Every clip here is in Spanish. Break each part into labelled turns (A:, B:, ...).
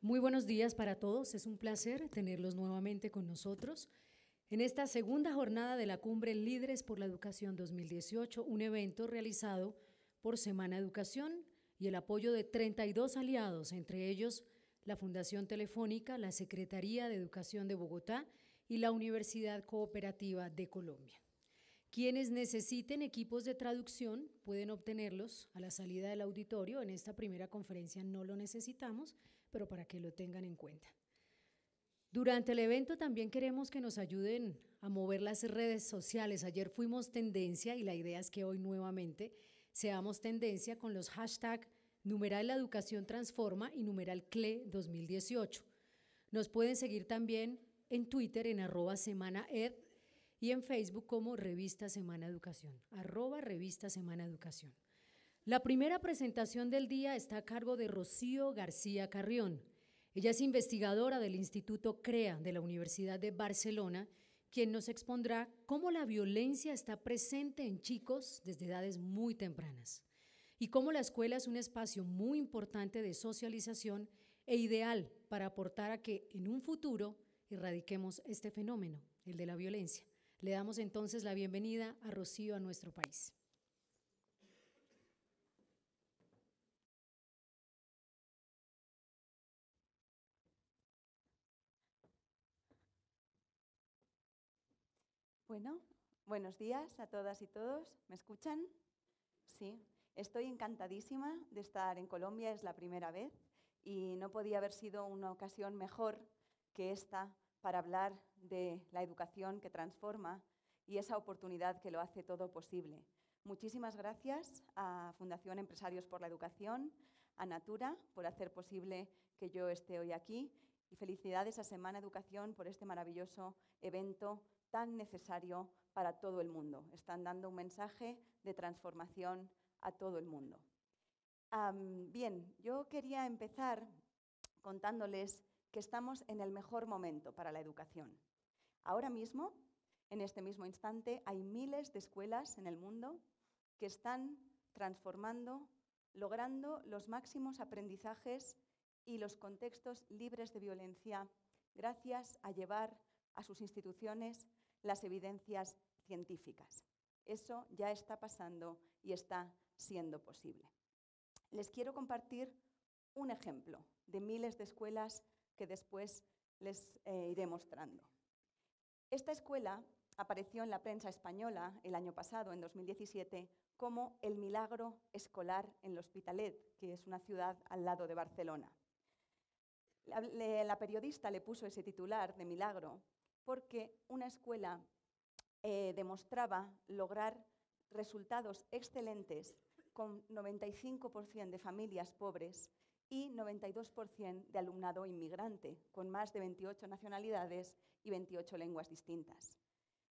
A: Muy buenos días para todos, es un placer tenerlos nuevamente con nosotros en esta segunda jornada de la Cumbre Líderes por la Educación 2018, un evento realizado por Semana Educación y el apoyo de 32 aliados, entre ellos la Fundación Telefónica, la Secretaría de Educación de Bogotá y la Universidad Cooperativa de Colombia. Quienes necesiten equipos de traducción pueden obtenerlos a la salida del auditorio. En esta primera conferencia no lo necesitamos, pero para que lo tengan en cuenta. Durante el evento también queremos que nos ayuden a mover las redes sociales. Ayer fuimos tendencia y la idea es que hoy nuevamente seamos tendencia con los hashtags numeral la educación transforma y numeral CLE 2018. Nos pueden seguir también en Twitter en @semanaed y en Facebook como Revista Semana Educación, @Revista Semana Educación. La primera presentación del día está a cargo de Rocío García Carrión. Ella es investigadora del Instituto CREA de la Universidad de Barcelona, quien nos expondrá cómo la violencia está presente en chicos desde edades muy tempranas y cómo la escuela es un espacio muy importante de socialización e ideal para aportar a que en un futuro erradiquemos este fenómeno, el de la violencia. Le damos entonces la bienvenida a Rocío a nuestro país.
B: Bueno, buenos días a todas y todos. ¿Me escuchan? Sí. Estoy encantadísima de estar en Colombia, es la primera vez y no podía haber sido una ocasión mejor que esta para hablar de la educación que transforma y esa oportunidad que lo hace todo posible. Muchísimas gracias a Fundación Empresarios por la Educación, a Natura por hacer posible que yo esté hoy aquí y felicidades a Semana Educación por este maravilloso evento tan necesario para todo el mundo. Están dando un mensaje de transformación a todo el mundo. Bien, yo quería empezar contándoles que estamos en el mejor momento para la educación. Ahora mismo, en este mismo instante, hay miles de escuelas en el mundo que están transformando, logrando los máximos aprendizajes y los contextos libres de violencia gracias a llevar a sus instituciones las evidencias científicas. Eso ya está pasando y está siendo posible. Les quiero compartir un ejemplo de miles de escuelas que después les iré mostrando. Esta escuela apareció en la prensa española el año pasado, en 2017, como el milagro escolar en l'Hospitalet, que es una ciudad al lado de Barcelona. La periodista le puso ese titular de milagro porque una escuela demostraba lograr resultados excelentes con 95% de familias pobres y 92% de alumnado inmigrante, con más de 28 nacionalidades y 28 lenguas distintas.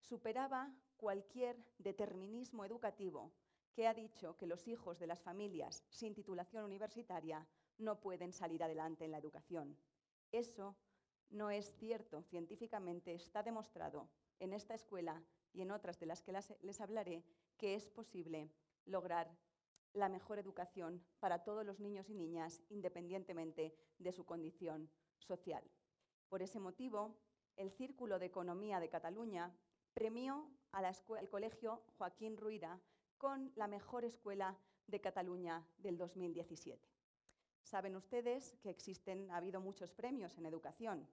B: Superaba cualquier determinismo educativo que ha dicho que los hijos de las familias sin titulación universitaria no pueden salir adelante en la educación. Eso no es cierto científicamente, está demostrado en esta escuela y en otras de las que les hablaré que es posible lograr la mejor educación para todos los niños y niñas independientemente de su condición social. Por ese motivo, el Círculo de Economía de Cataluña premió al Colegio Joaquín Ruyra con la mejor escuela de Cataluña del 2017. Saben ustedes que ha habido muchos premios en educación,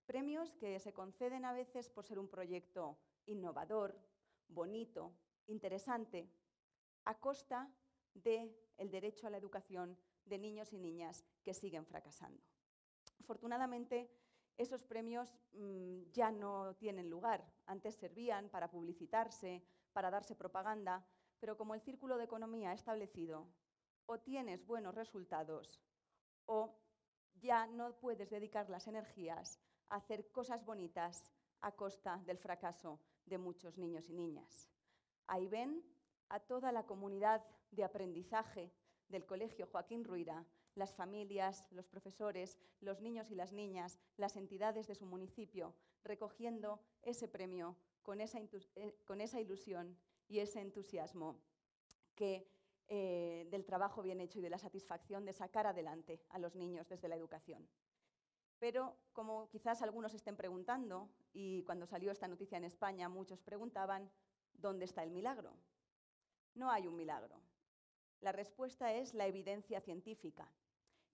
B: premios que se conceden a veces por ser un proyecto innovador, bonito, interesante, a costa del derecho a la educación de niños y niñas que siguen fracasando. Afortunadamente, esos premios ya no tienen lugar. Antes servían para publicitarse, para darse propaganda, pero como el Círculo de Economía ha establecido, o tienes buenos resultados o ya no puedes dedicar las energías a hacer cosas bonitas a costa del fracaso de muchos niños y niñas. Ahí ven a toda la comunidad de aprendizaje del Colegio Joaquín Ruyra, las familias, los profesores, los niños y las niñas, las entidades de su municipio, recogiendo ese premio con esa ilusión y ese entusiasmo del trabajo bien hecho y de la satisfacción de sacar adelante a los niños desde la educación. Pero como quizás algunos estén preguntando, y cuando salió esta noticia en España muchos preguntaban, ¿dónde está el milagro? No hay un milagro. La respuesta es la evidencia científica.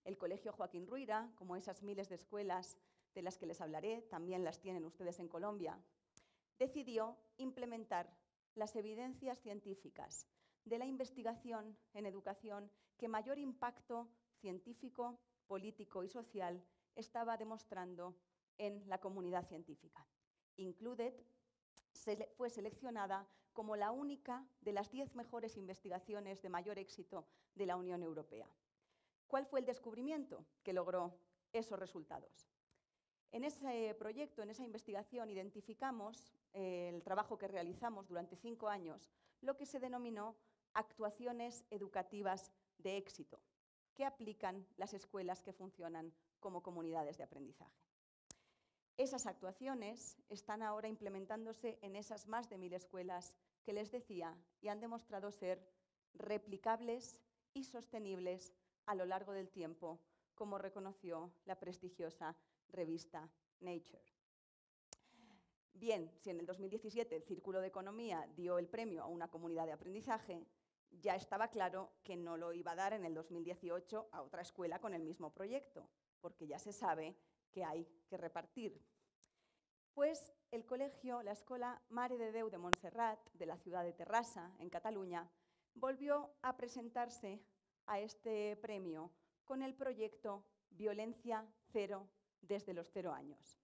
B: El Colegio Joaquín Ruyra, como esas miles de escuelas de las que les hablaré, también las tienen ustedes en Colombia, decidió implementar las evidencias científicas de la investigación en educación que mayor impacto científico, político y social estaba demostrando en la comunidad científica. Included fue seleccionada como la única de las 10 mejores investigaciones de mayor éxito de la Unión Europea. ¿Cuál fue el descubrimiento que logró esos resultados? En ese proyecto, en esa investigación, identificamos el trabajo que realizamos durante 5 años, lo que se denominó actuaciones educativas de éxito, que aplican las escuelas que funcionan como comunidades de aprendizaje. Esas actuaciones están ahora implementándose en esas más de 1000 escuelas que les decía y han demostrado ser replicables y sostenibles a lo largo del tiempo, como reconoció la prestigiosa revista Nature. Bien, si en el 2017 el Círculo de Economía dio el premio a una comunidad de aprendizaje, ya estaba claro que no lo iba a dar en el 2018 a otra escuela con el mismo proyecto, porque ya se sabe que hay que repartir. Pues el colegio, la Escola Mare de Déu de Montserrat, de la ciudad de Terrassa, en Cataluña, volvió a presentarse a este premio con el proyecto Violencia Cero desde los 0 años.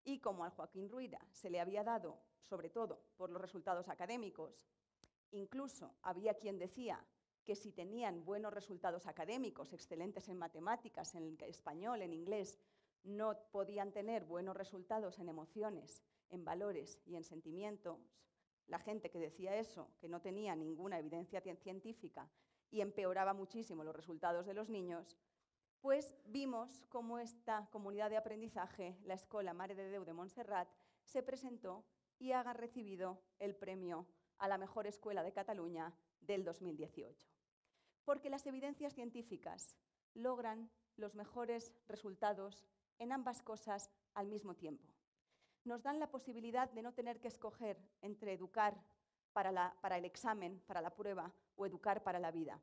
B: Y como al Joaquín Ruyra se le había dado, sobre todo por los resultados académicos, incluso había quien decía que si tenían buenos resultados académicos, excelentes en matemáticas, en español, en inglés, no podían tener buenos resultados en emociones, en valores y en sentimientos. La gente que decía eso, que no tenía ninguna evidencia científica y empeoraba muchísimo los resultados de los niños, pues vimos cómo esta comunidad de aprendizaje, la Escola Mare de Déu de Montserrat, se presentó y ha recibido el premio a la mejor escuela de Cataluña del 2018. Porque las evidencias científicas logran los mejores resultados en ambas cosas al mismo tiempo. Nos dan la posibilidad de no tener que escoger entre educar para el examen, para la prueba, o educar para la vida.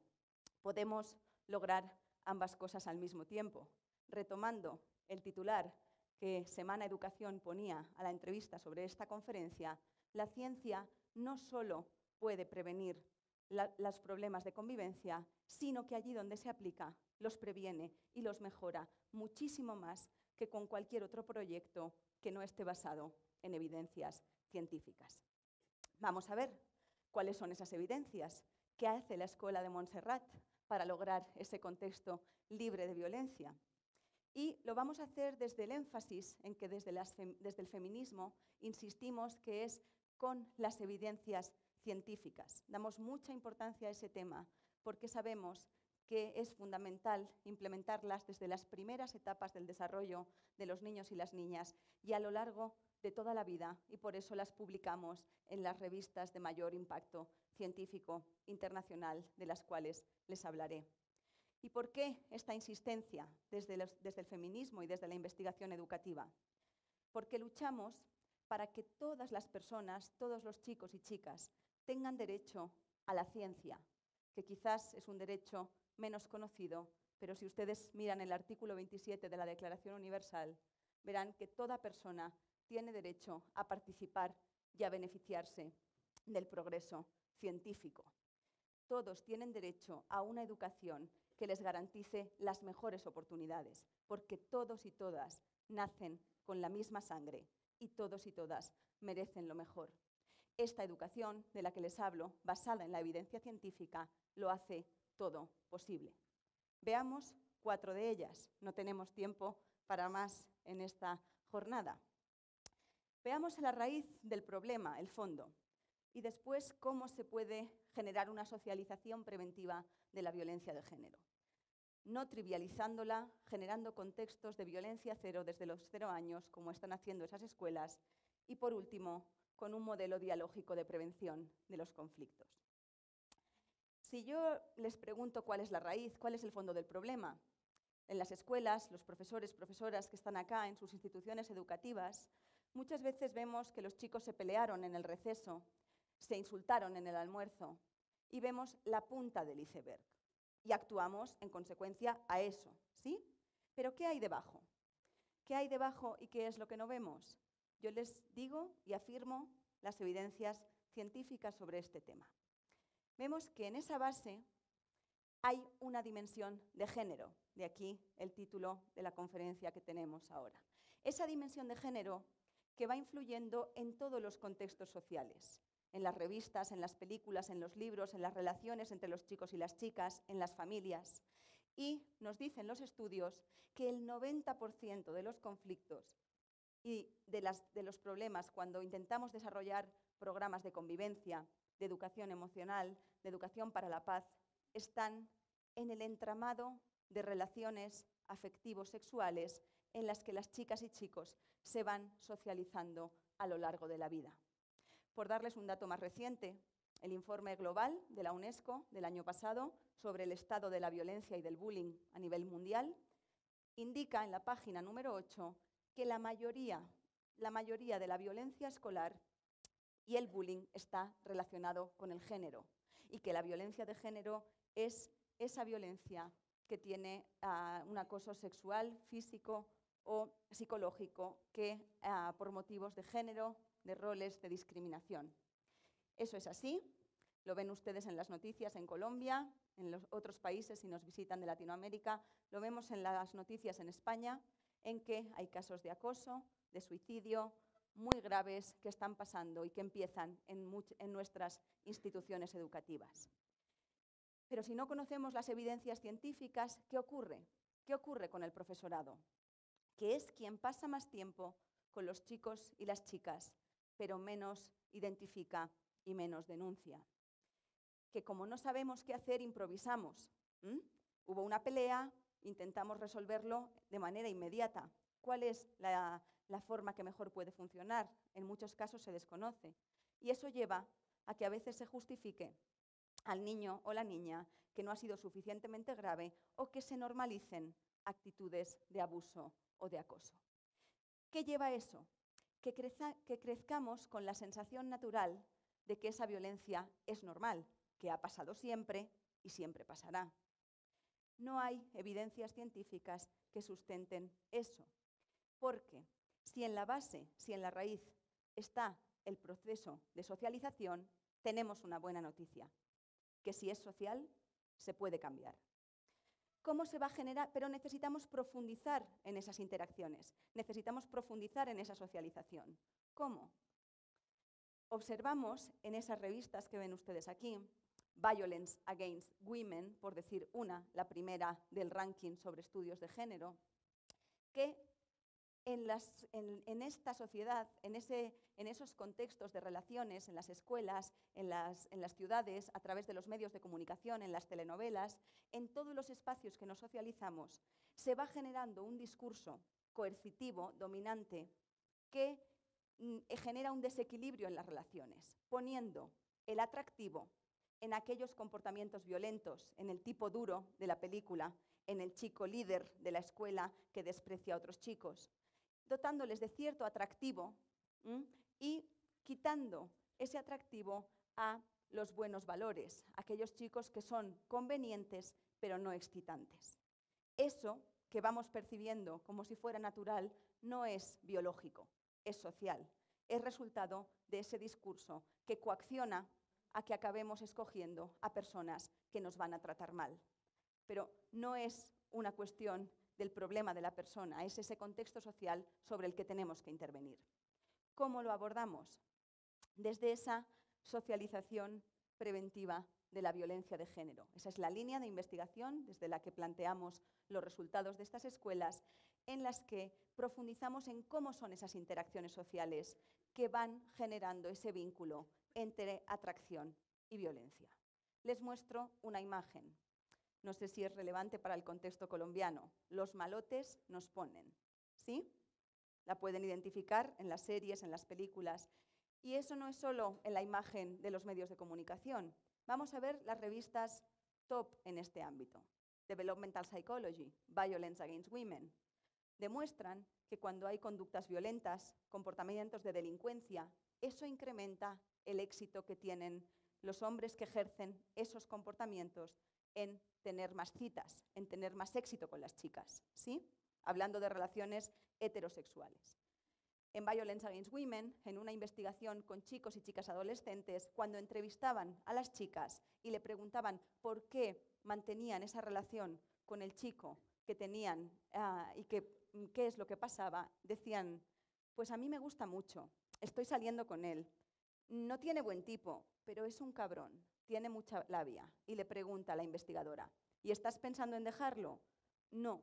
B: Podemos lograr ambas cosas al mismo tiempo. Retomando el titular que Semana Educación ponía a la entrevista sobre esta conferencia, la ciencia no solo puede prevenir los problemas de convivencia, sino que allí donde se aplica los previene y los mejora muchísimo más que con cualquier otro proyecto que no esté basado en evidencias científicas. Vamos a ver cuáles son esas evidencias. ¿Qué hace la Escuela de Montserrat para lograr ese contexto libre de violencia? Y lo vamos a hacer desde el énfasis en que desde el feminismo insistimos que es con las evidencias científicas. Damos mucha importancia a ese tema porque sabemos que es fundamental implementarlas desde las primeras etapas del desarrollo de los niños y las niñas y a lo largo de toda la vida, y por eso las publicamos en las revistas de mayor impacto científico internacional, de las cuales les hablaré. ¿Y por qué esta insistencia desde el feminismo y desde la investigación educativa? Porque luchamos para que todas las personas, todos los chicos y chicas, tengan derecho a la ciencia, que quizás es un derecho menos conocido, pero si ustedes miran el artículo 27 de la Declaración Universal, verán que toda persona tiene derecho a participar y a beneficiarse del progreso científico. Todos tienen derecho a una educación que les garantice las mejores oportunidades, porque todos y todas nacen con la misma sangre y todos y todas merecen lo mejor. Esta educación de la que les hablo, basada en la evidencia científica, lo hace todo posible. Veamos 4 de ellas. No tenemos tiempo para más en esta jornada. Veamos la raíz del problema, el fondo, y después cómo se puede generar una socialización preventiva de la violencia de género. No trivializándola, generando contextos de violencia cero desde los 0 años, como están haciendo esas escuelas, y por último, con un modelo dialógico de prevención de los conflictos. Si yo les pregunto cuál es la raíz, cuál es el fondo del problema, En las escuelas, los profesores, profesoras que están acá en sus instituciones educativas, muchas veces vemos que los chicos se pelearon en el receso, se insultaron en el almuerzo y vemos la punta del iceberg y actuamos en consecuencia a eso, ¿sí? Pero ¿qué hay debajo? ¿Qué hay debajo y qué es lo que no vemos? Yo les digo y afirmo las evidencias científicas sobre este tema. Vemos que en esa base hay una dimensión de género, de aquí el título de la conferencia que tenemos ahora. Esa dimensión de género que va influyendo en todos los contextos sociales, en las revistas, en las películas, en los libros, en las relaciones entre los chicos y las chicas, en las familias. Y nos dicen los estudios que el 90% de los conflictos y de los problemas cuando intentamos desarrollar programas de convivencia, de educación emocional, de educación para la paz, están en el entramado de relaciones afectivos sexuales en las que las chicas y chicos se van socializando a lo largo de la vida. Por darles un dato más reciente, el informe global de la UNESCO del año pasado sobre el estado de la violencia y del bullying a nivel mundial indica en la página número 8 que la mayoría de la violencia escolar y el bullying está relacionado con el género y que la violencia de género es esa violencia que tiene un acoso sexual, físico o psicológico que por motivos de género, de roles, de discriminación. Eso es así, lo ven ustedes en las noticias en Colombia, en los otros países si nos visitan de Latinoamérica, lo vemos en las noticias en España, en que hay casos de acoso, de suicidio, muy graves que están pasando y que empiezan en nuestras instituciones educativas. Pero si no conocemos las evidencias científicas, ¿qué ocurre? ¿Qué ocurre con el profesorado? Que es quien pasa más tiempo con los chicos y las chicas, pero menos identifica y menos denuncia. Que como no sabemos qué hacer, improvisamos. Hubo una pelea, intentamos resolverlo de manera inmediata. ¿Cuál es la forma que mejor puede funcionar? En muchos casos se desconoce. Y eso lleva a que a veces se justifique al niño o la niña que no ha sido suficientemente grave o que se normalicen actitudes de abuso o de acoso. ¿Qué lleva a eso? Que crezcamos con la sensación natural de que esa violencia es normal, que ha pasado siempre y siempre pasará. No hay evidencias científicas que sustenten eso, porque si en la base, si en la raíz está el proceso de socialización, tenemos una buena noticia, que si es social, se puede cambiar. ¿Cómo se va a generar? Pero necesitamos profundizar en esas interacciones, necesitamos profundizar en esa socialización. ¿Cómo? Observamos en esas revistas que ven ustedes aquí, Violence Against Women, por decir una, la primera del ranking sobre estudios de género, que en esta sociedad, en esos contextos de relaciones, en las escuelas, en las ciudades, a través de los medios de comunicación, en las telenovelas, en todos los espacios que nos socializamos, se va generando un discurso coercitivo, dominante, que genera un desequilibrio en las relaciones, poniendo el atractivo en aquellos comportamientos violentos, en el tipo duro de la película, en el chico líder de la escuela que desprecia a otros chicos, dotándoles de cierto atractivo y quitando ese atractivo a los buenos valores, aquellos chicos que son convenientes pero no excitantes. Eso que vamos percibiendo como si fuera natural no es biológico, es social, es resultado de ese discurso que coacciona a que acabemos escogiendo a personas que nos van a tratar mal. Pero no es una cuestión del problema de la persona, es ese contexto social sobre el que tenemos que intervenir. ¿Cómo lo abordamos? Desde esa socialización preventiva de la violencia de género. Esa es la línea de investigación desde la que planteamos los resultados de estas escuelas, en las que profundizamos en cómo son esas interacciones sociales que van generando ese vínculo entre atracción y violencia. Les muestro una imagen. No sé si es relevante para el contexto colombiano. Los malotes nos ponen, ¿sí? La pueden identificar en las series, en las películas. Y eso no es solo en la imagen de los medios de comunicación. Vamos a ver las revistas top en este ámbito. Developmental Psychology, Violence Against Women, demuestran que cuando hay conductas violentas, comportamientos de delincuencia, eso incrementa el éxito que tienen los hombres que ejercen esos comportamientos en tener más citas, en tener más éxito con las chicas, ¿sí? Hablando de relaciones heterosexuales. En Violence Against Women, en una investigación con chicos y chicas adolescentes, cuando entrevistaban a las chicas y le preguntaban por qué mantenían esa relación con el chico que tenían y qué es lo que pasaba, decían, pues a mí me gusta mucho, estoy saliendo con él, no tiene buen tipo, pero es un cabrón, tiene mucha labia. Y le pregunta a la investigadora, ¿y estás pensando en dejarlo? No.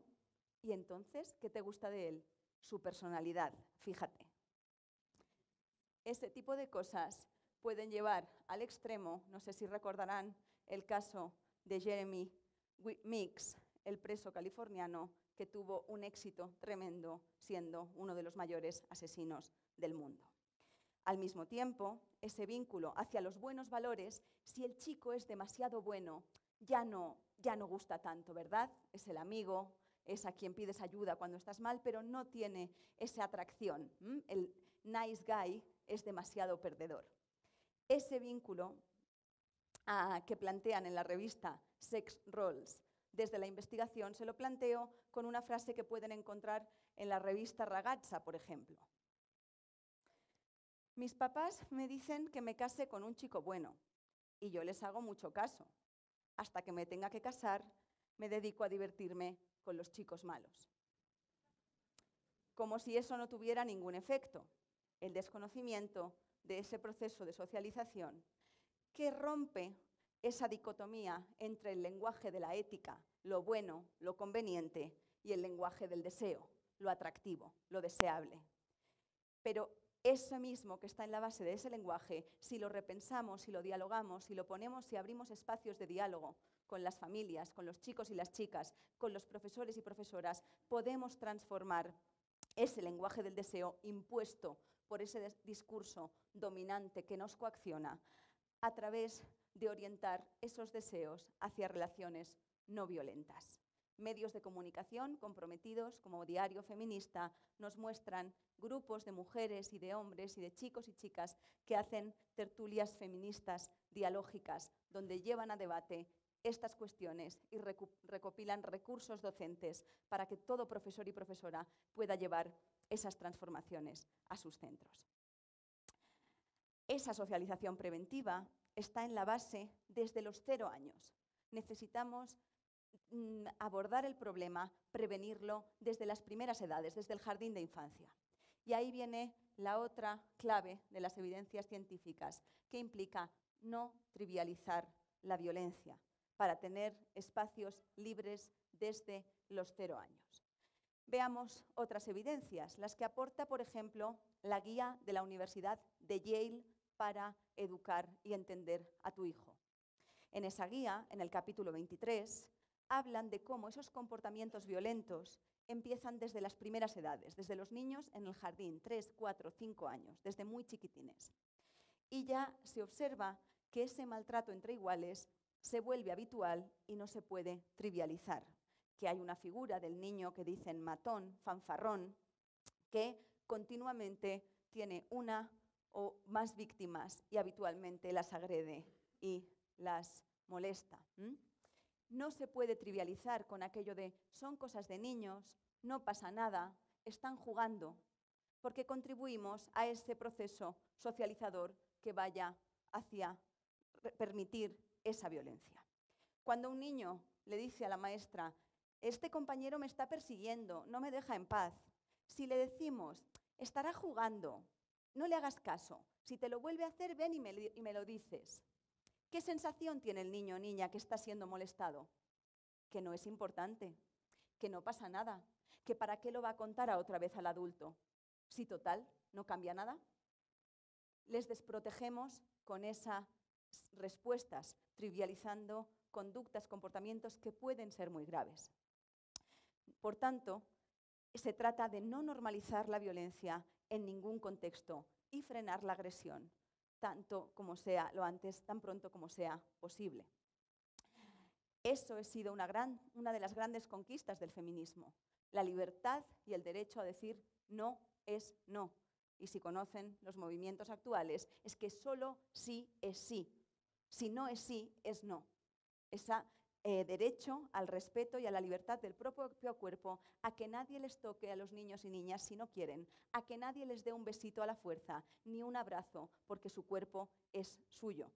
B: ¿Y entonces qué te gusta de él? Su personalidad, fíjate. Ese tipo de cosas pueden llevar al extremo, no sé si recordarán el caso de Jeremy Meeks, el preso californiano que tuvo un éxito tremendo siendo uno de los mayores asesinos del mundo. Al mismo tiempo, ese vínculo hacia los buenos valores, si el chico es demasiado bueno, ya no gusta tanto, ¿verdad? Es el amigo, es a quien pides ayuda cuando estás mal, pero no tiene esa atracción. El nice guy es demasiado perdedor. Ese vínculo que plantean en la revista Sex Roles desde la investigación se lo planteo con una frase que pueden encontrar en la revista Ragazza, por ejemplo. Mis papás me dicen que me case con un chico bueno y yo les hago mucho caso. Hasta que me tenga que casar, me dedico a divertirme con los chicos malos. Como si eso no tuviera ningún efecto. El desconocimiento de ese proceso de socialización que rompe esa dicotomía entre el lenguaje de la ética, lo bueno, lo conveniente, y el lenguaje del deseo, lo atractivo, lo deseable. Pero eso mismo que está en la base de ese lenguaje, si lo repensamos, si lo dialogamos, si lo ponemos, si abrimos espacios de diálogo con las familias, con los chicos y las chicas, con los profesores y profesoras, podemos transformar ese lenguaje del deseo impuesto por ese discurso dominante que nos coacciona a través de orientar esos deseos hacia relaciones no violentas. Medios de comunicación comprometidos como Diario Feminista nos muestran grupos de mujeres y de hombres y de chicos y chicas que hacen tertulias feministas dialógicas donde llevan a debate estas cuestiones y recopilan recursos docentes para que todo profesor y profesora pueda llevar esas transformaciones a sus centros. Esa socialización preventiva está en la base desde los 0 años. Necesitamos abordar el problema, prevenirlo desde las primeras edades, desde el jardín de infancia. Y ahí viene la otra clave de las evidencias científicas, que implica no trivializar la violencia, para tener espacios libres desde los 0 años. Veamos otras evidencias, las que aporta, por ejemplo, la guía de la Universidad de Yale para educar y entender a tu hijo. En esa guía, en el capítulo 23, hablan de cómo esos comportamientos violentos empiezan desde las primeras edades, desde los niños en el jardín, 3, 4, 5 años, desde muy chiquitines. Y ya se observa que ese maltrato entre iguales se vuelve habitual y no se puede trivializar, que hay una figura del niño que dicen matón, fanfarrón, que continuamente tiene una o más víctimas y habitualmente las agrede y las molesta. No se puede trivializar con aquello de son cosas de niños, no pasa nada, están jugando, porque contribuimos a ese proceso socializador que vaya hacia permitir esa violencia. Cuando un niño le dice a la maestra, este compañero me está persiguiendo, no me deja en paz, si le decimos, estará jugando, no le hagas caso, si te lo vuelve a hacer, ven y me lo dices. ¿Qué sensación tiene el niño o niña que está siendo molestado? Que no es importante, que no pasa nada, que para qué lo va a contar a otra vez al adulto. Si total, no cambia nada. Les desprotegemos con esas respuestas, trivializando conductas, comportamientos que pueden ser muy graves. Por tanto, se trata de no normalizar la violencia en ningún contexto y frenar la agresión, tanto como sea lo antes, tan pronto como sea posible. Eso ha sido una de las grandes conquistas del feminismo, la libertad y el derecho a decir no es no. Y si conocen los movimientos actuales, es que solo sí es sí. Si no es sí, es no. Ese derecho al respeto y a la libertad del propio cuerpo, a que nadie les toque a los niños y niñas si no quieren, a que nadie les dé un besito a la fuerza, ni un abrazo, porque su cuerpo es suyo.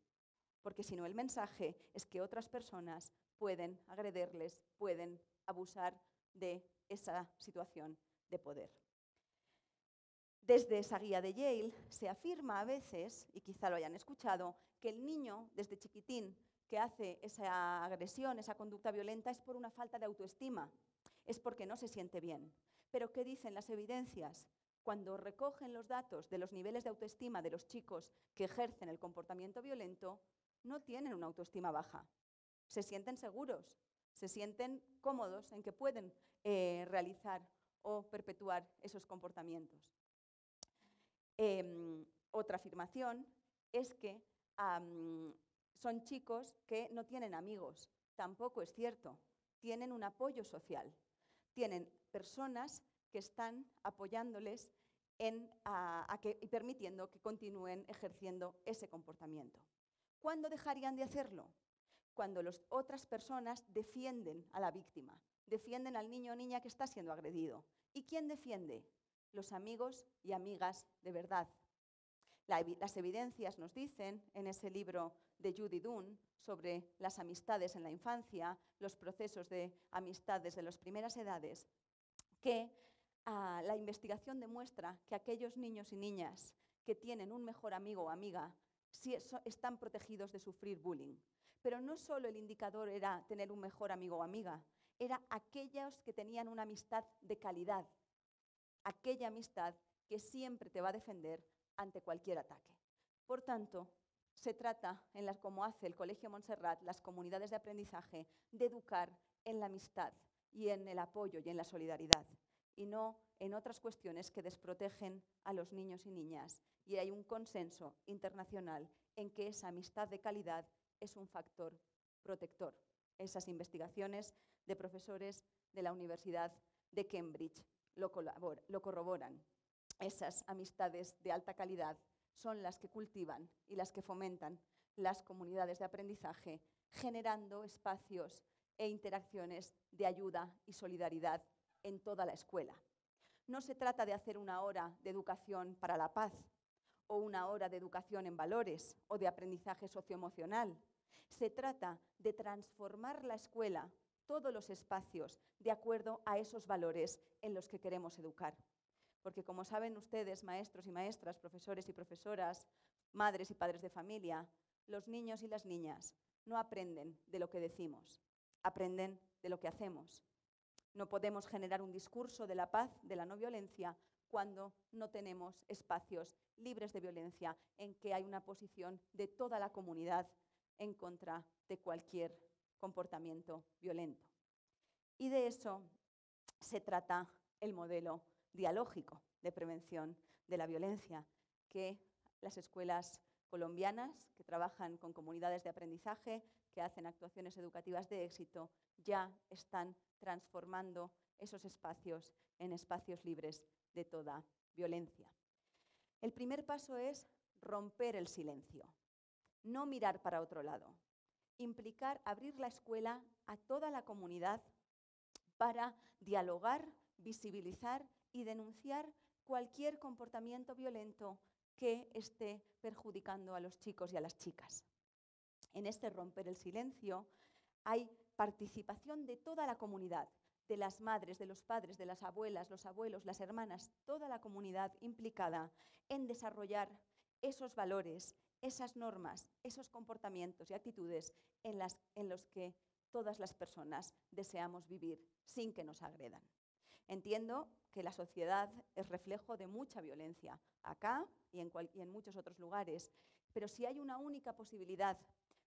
B: Porque si no, el mensaje es que otras personas pueden agredirles, pueden abusar de esa situación de poder. Desde esa guía de Yale se afirma a veces, y quizá lo hayan escuchado, que el niño desde chiquitín que hace esa agresión, esa conducta violenta, es por una falta de autoestima, es porque no se siente bien. Pero ¿qué dicen las evidencias? Cuando recogen los datos de los niveles de autoestima de los chicos que ejercen el comportamiento violento, no tienen una autoestima baja. Se sienten seguros, se sienten cómodos en que pueden realizar o perpetuar esos comportamientos. Otra afirmación es que son chicos que no tienen amigos. Tampoco es cierto. Tienen un apoyo social. Tienen personas que están apoyándoles y permitiendo que continúen ejerciendo ese comportamiento. ¿Cuándo dejarían de hacerlo? Cuando las otras personas defienden a la víctima, defienden al niño o niña que está siendo agredido. ¿Y quién defiende? Los amigos y amigas de verdad. Las evidencias nos dicen, en ese libro de Judy Dunn, sobre las amistades en la infancia, los procesos de amistad desde las primeras edades, que la investigación demuestra que aquellos niños y niñas que tienen un mejor amigo o amiga están protegidos de sufrir bullying. Pero no solo el indicador era tener un mejor amigo o amiga, era aquellos que tenían una amistad de calidad, aquella amistad que siempre te va a defender ante cualquier ataque. Por tanto, se trata, como hace el Colegio Montserrat, las comunidades de aprendizaje, de educar en la amistad y en el apoyo y en la solidaridad, y no en otras cuestiones que desprotegen a los niños y niñas. Y hay un consenso internacional en que esa amistad de calidad es un factor protector. Esas investigaciones de profesores de la Universidad de Cambridge lo corroboran. Esas amistades de alta calidad son las que cultivan y las que fomentan las comunidades de aprendizaje, generando espacios e interacciones de ayuda y solidaridad en toda la escuela. No se trata de hacer una hora de educación para la paz o una hora de educación en valores o de aprendizaje socioemocional. Se trata de transformar la escuela, todos los espacios, de acuerdo a esos valores en los que queremos educar. Porque como saben ustedes, maestros y maestras, profesores y profesoras, madres y padres de familia, los niños y las niñas no aprenden de lo que decimos, aprenden de lo que hacemos. No podemos generar un discurso de la paz, de la no violencia, cuando no tenemos espacios libres de violencia en que hay una posición de toda la comunidad en contra de cualquier comportamiento violento. Y de eso se trata el modelo dialógico de prevención de la violencia, que las escuelas colombianas que trabajan con comunidades de aprendizaje, que hacen actuaciones educativas de éxito, ya están transformando esos espacios en espacios libres de toda violencia. El primer paso es romper el silencio, no mirar para otro lado, implicar abrir la escuela a toda la comunidad para dialogar, visibilizar y denunciar cualquier comportamiento violento que esté perjudicando a los chicos y a las chicas. En este romper el silencio hay participación de toda la comunidad, de las madres, de los padres, de las abuelas, los abuelos, las hermanas, toda la comunidad implicada en desarrollar esos valores, esas normas, esos comportamientos y actitudes en los que todas las personas deseamos vivir sin que nos agredan. Entiendo que la sociedad es reflejo de mucha violencia, acá y en muchos otros lugares, pero si hay una única posibilidad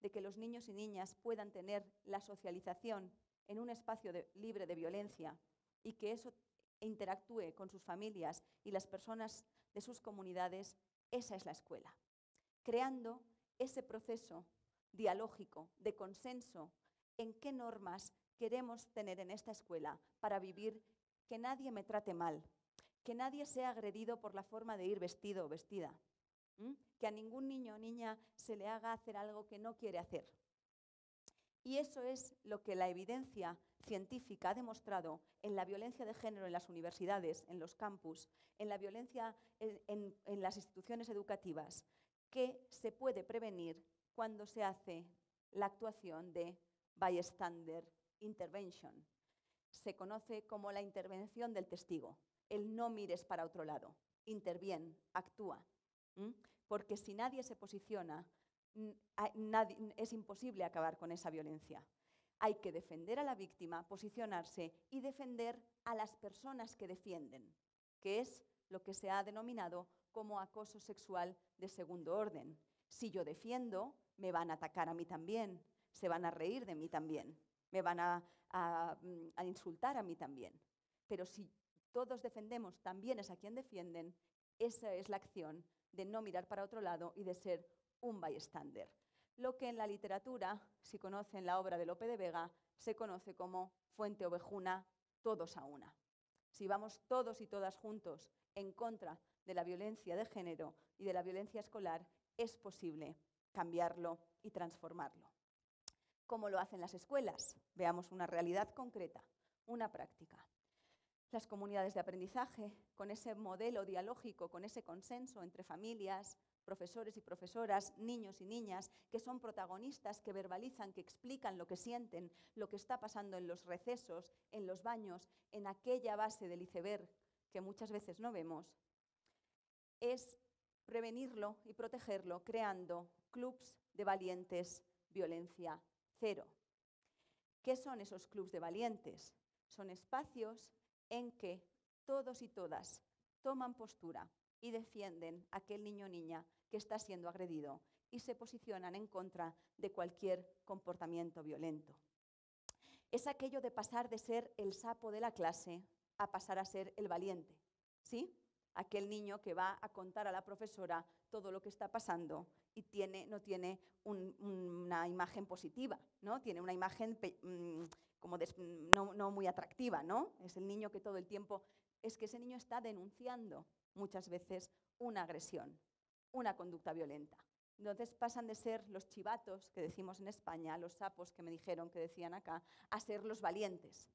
B: de que los niños y niñas puedan tener la socialización en un espacio libre de violencia y que eso interactúe con sus familias y las personas de sus comunidades, esa es la escuela, creando ese proceso dialógico de consenso en qué normas queremos tener en esta escuela para vivir que nadie me trate mal, que nadie sea agredido por la forma de ir vestido o vestida, que a ningún niño o niña se le haga hacer algo que no quiere hacer. Y eso es lo que la evidencia científica ha demostrado en la violencia de género en las universidades, en los campus, en la violencia en las instituciones educativas, que se puede prevenir cuando se hace la actuación de bystander intervention. Se conoce como la intervención del testigo, el no mires para otro lado, interviene, actúa. Porque si nadie se posiciona, es imposible acabar con esa violencia. Hay que defender a la víctima, posicionarse y defender a las personas que defienden, que es lo que se ha denominado como acoso sexual de segundo orden. Si yo defiendo, me van a atacar a mí también, se van a reír de mí también, me van a insultar a mí también. Pero si todos defendemos también es a quien defienden, esa es la acción de no mirar para otro lado y de ser un bystander. Lo que en la literatura, si conocen la obra de Lope de Vega, se conoce como Fuente Ovejuna, todos a una. Si vamos todos y todas juntos en contra de la violencia de género y de la violencia escolar, es posible cambiarlo y transformarlo. ¿Cómo lo hacen las escuelas? Veamos una realidad concreta, una práctica. Las comunidades de aprendizaje, con ese modelo dialógico, con ese consenso entre familias, profesores y profesoras, niños y niñas, que son protagonistas, que verbalizan, que explican lo que sienten, lo que está pasando en los recesos, en los baños, en aquella base del iceberg que muchas veces no vemos, es prevenirlo y protegerlo creando clubs de valientes violencia cero. ¿Qué son esos clubs de valientes? Son espacios en que todos y todas toman postura y defienden a aquel niño o niña que está siendo agredido y se posicionan en contra de cualquier comportamiento violento. Es aquello de pasar de ser el sapo de la clase a pasar a ser el valiente, ¿sí? Aquel niño que va a contar a la profesora todo lo que está pasando y no tiene una imagen positiva, ¿no? Tiene una imagen como no muy atractiva, ¿no? Es el niño que todo el tiempo... Es que ese niño está denunciando muchas veces una agresión, una conducta violenta. Entonces pasan de ser los chivatos, que decimos en España, los sapos que me dijeron que decían acá, a ser los valientes.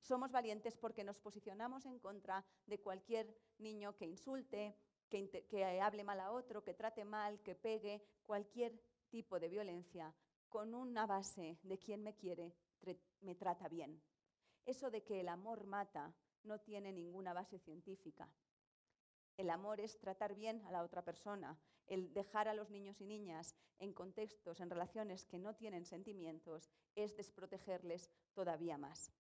B: Somos valientes porque nos posicionamos en contra de cualquier niño que insulte, que hable mal a otro, que trate mal, que pegue, cualquier tipo de violencia, con una base de quien me quiere, me trata bien. Eso de que el amor mata no tiene ninguna base científica. El amor es tratar bien a la otra persona, el dejar a los niños y niñas en contextos, en relaciones que no tienen sentimientos, es desprotegerles todavía más.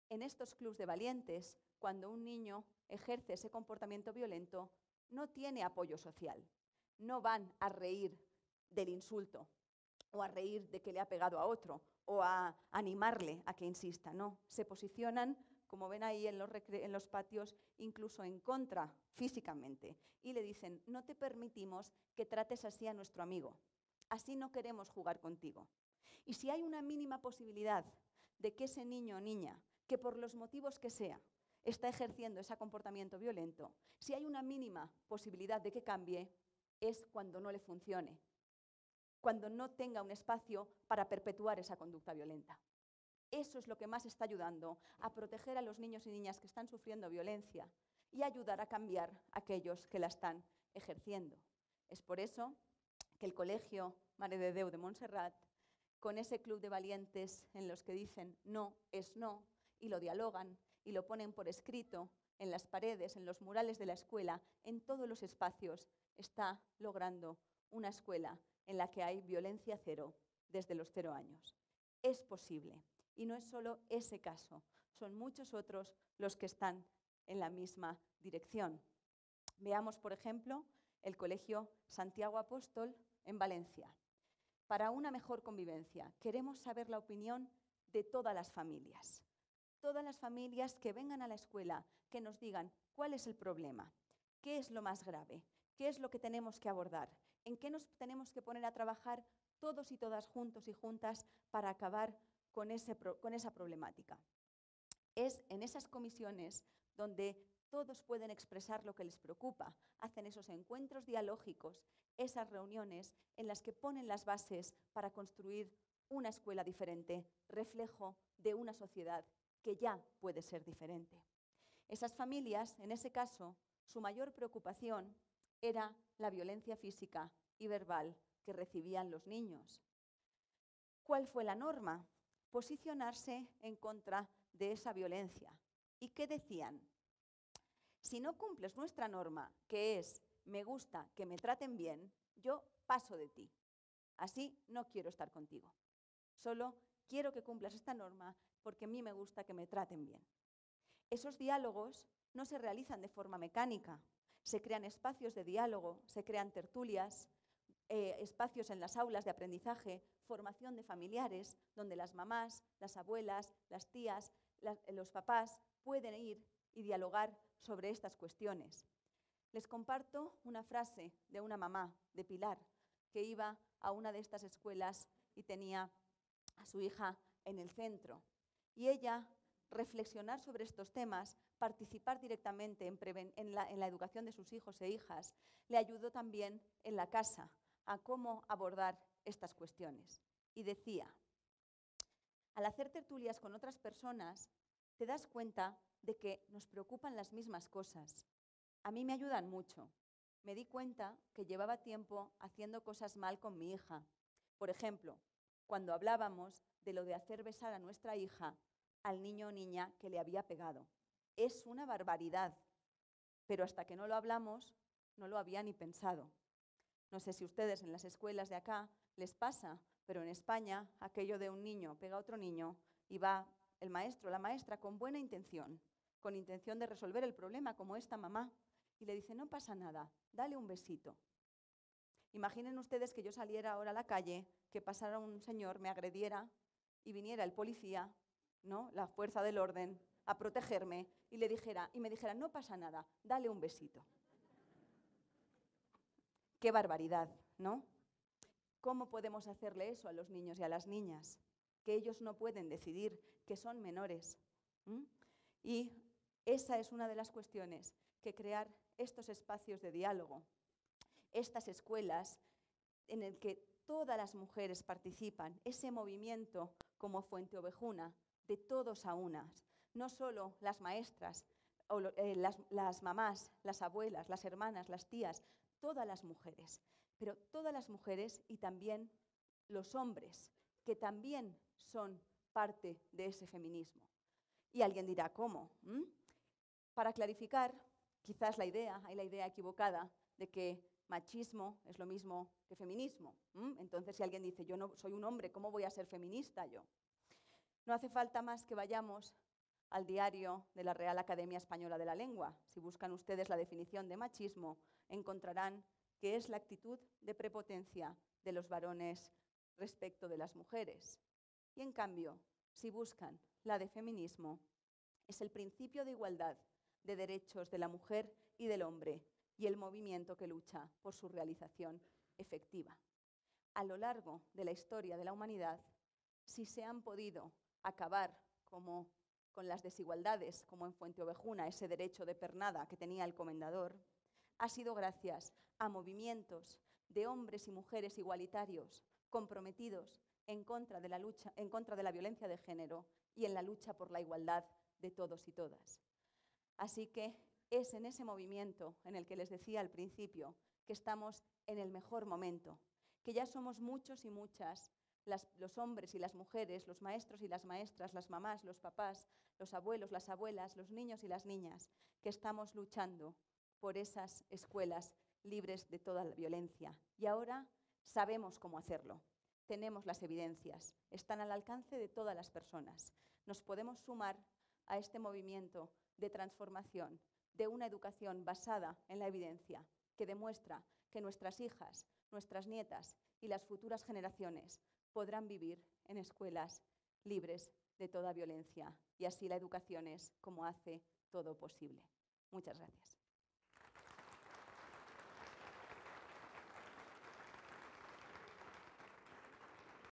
B: En estos clubs de valientes, cuando un niño ejerce ese comportamiento violento, no tiene apoyo social. No van a reír del insulto o a reír de que le ha pegado a otro o a animarle a que insista, no. Se posicionan, como ven ahí en los patios, incluso en contra físicamente. Y le dicen, no te permitimos que trates así a nuestro amigo. Así no queremos jugar contigo. Y si hay una mínima posibilidad de que ese niño o niña, que por los motivos que sea, está ejerciendo ese comportamiento violento, si hay una mínima posibilidad de que cambie, es cuando no le funcione, cuando no tenga un espacio para perpetuar esa conducta violenta. Eso es lo que más está ayudando a proteger a los niños y niñas que están sufriendo violencia y ayudar a cambiar a aquellos que la están ejerciendo. Es por eso que el Colegio Mare de Déu de Montserrat, con ese club de valientes en los que dicen no es no, y lo dialogan y lo ponen por escrito en las paredes, en los murales de la escuela, en todos los espacios, está logrando una escuela en la que hay violencia cero desde los 0 años. Es posible. Y no es solo ese caso, son muchos otros los que están en la misma dirección. Veamos, por ejemplo, el Colegio Santiago Apóstol en Valencia. Para una mejor convivencia, queremos saber la opinión de todas las familias. Todas las familias que vengan a la escuela, que nos digan cuál es el problema, qué es lo más grave, qué es lo que tenemos que abordar, en qué nos tenemos que poner a trabajar todos y todas juntos y juntas para acabar con esa problemática. Es en esas comisiones donde todos pueden expresar lo que les preocupa, hacen esos encuentros dialógicos, esas reuniones en las que ponen las bases para construir una escuela diferente, reflejo de una sociedad que ya puede ser diferente. Esas familias, en ese caso, su mayor preocupación era la violencia física y verbal que recibían los niños. ¿Cuál fue la norma? Posicionarse en contra de esa violencia. ¿Y qué decían? Si no cumples nuestra norma, que es me gusta que me traten bien, yo paso de ti. Así no quiero estar contigo. Solo quiero que cumplas esta norma porque a mí me gusta que me traten bien. Esos diálogos no se realizan de forma mecánica. Se crean espacios de diálogo, se crean tertulias, espacios en las aulas de aprendizaje, formación de familiares, donde las mamás, las abuelas, las tías, los papás pueden ir y dialogar sobre estas cuestiones. Les comparto una frase de una mamá, de Pilar, que iba a una de estas escuelas y tenía a su hija en el centro. Y ella, reflexionar sobre estos temas, participar directamente en la educación de sus hijos e hijas, le ayudó también en la casa a cómo abordar estas cuestiones. Y decía, al hacer tertulias con otras personas, te das cuenta de que nos preocupan las mismas cosas. A mí me ayudan mucho. Me di cuenta que llevaba tiempo haciendo cosas mal con mi hija. Por ejemplo, cuando hablábamos de lo de hacer besar a nuestra hija al niño o niña que le había pegado. Es una barbaridad, pero hasta que no lo hablamos, no lo había ni pensado. No sé si ustedes en las escuelas de acá les pasa, pero en España aquello de un niño pega a otro niño y va el maestro o la maestra con buena intención, con intención de resolver el problema, como esta mamá, y le dice, no pasa nada, dale un besito. Imaginen ustedes que yo saliera ahora a la calle, que pasara un señor, me agrediera y viniera el policía, ¿no?, la fuerza del orden, a protegerme y me dijera, no pasa nada, dale un besito. ¡Qué barbaridad!, ¿no? ¿Cómo podemos hacerle eso a los niños y a las niñas? Que ellos no pueden decidir, que son menores. Y esa es una de las cuestiones, que crear estos espacios de diálogo, estas escuelas en el que todas las mujeres participan, ese movimiento como Fuente Ovejuna, de todos a unas, no solo las maestras, o las mamás, las abuelas, las hermanas, las tías, todas las mujeres, pero todas las mujeres y también los hombres, que también son parte de ese feminismo. Y alguien dirá, ¿cómo? Para clarificar, quizás hay la idea equivocada de que machismo es lo mismo que feminismo. Entonces, si alguien dice, yo no soy un hombre, ¿cómo voy a ser feminista yo? No hace falta más que vayamos al diario de la Real Academia Española de la Lengua. Si buscan ustedes la definición de machismo, encontrarán que es la actitud de prepotencia de los varones respecto de las mujeres. Y en cambio, si buscan la de feminismo, es el principio de igualdad de derechos de la mujer y del hombre y el movimiento que lucha por su realización efectiva. A lo largo de la historia de la humanidad, si se han podido acabar con las desigualdades, como en Fuente Ovejuna, ese derecho de pernada que tenía el comendador, ha sido gracias a movimientos de hombres y mujeres igualitarios, comprometidos en contra de la violencia de género y en la lucha por la igualdad de todos y todas. Así que es en ese movimiento en el que les decía al principio que estamos en el mejor momento, que ya somos muchos y muchas, los hombres y las mujeres, los maestros y las maestras, las mamás, los papás, los abuelos, las abuelas, los niños y las niñas, que estamos luchando por esas escuelas libres de toda la violencia. Y ahora sabemos cómo hacerlo. Tenemos las evidencias, están al alcance de todas las personas. Nos podemos sumar a este movimiento de transformación, de una educación basada en la evidencia, que demuestra que nuestras hijas, nuestras nietas y las futuras generaciones podrán vivir en escuelas libres de toda violencia. Y así la educación es como hace todo posible. Muchas gracias.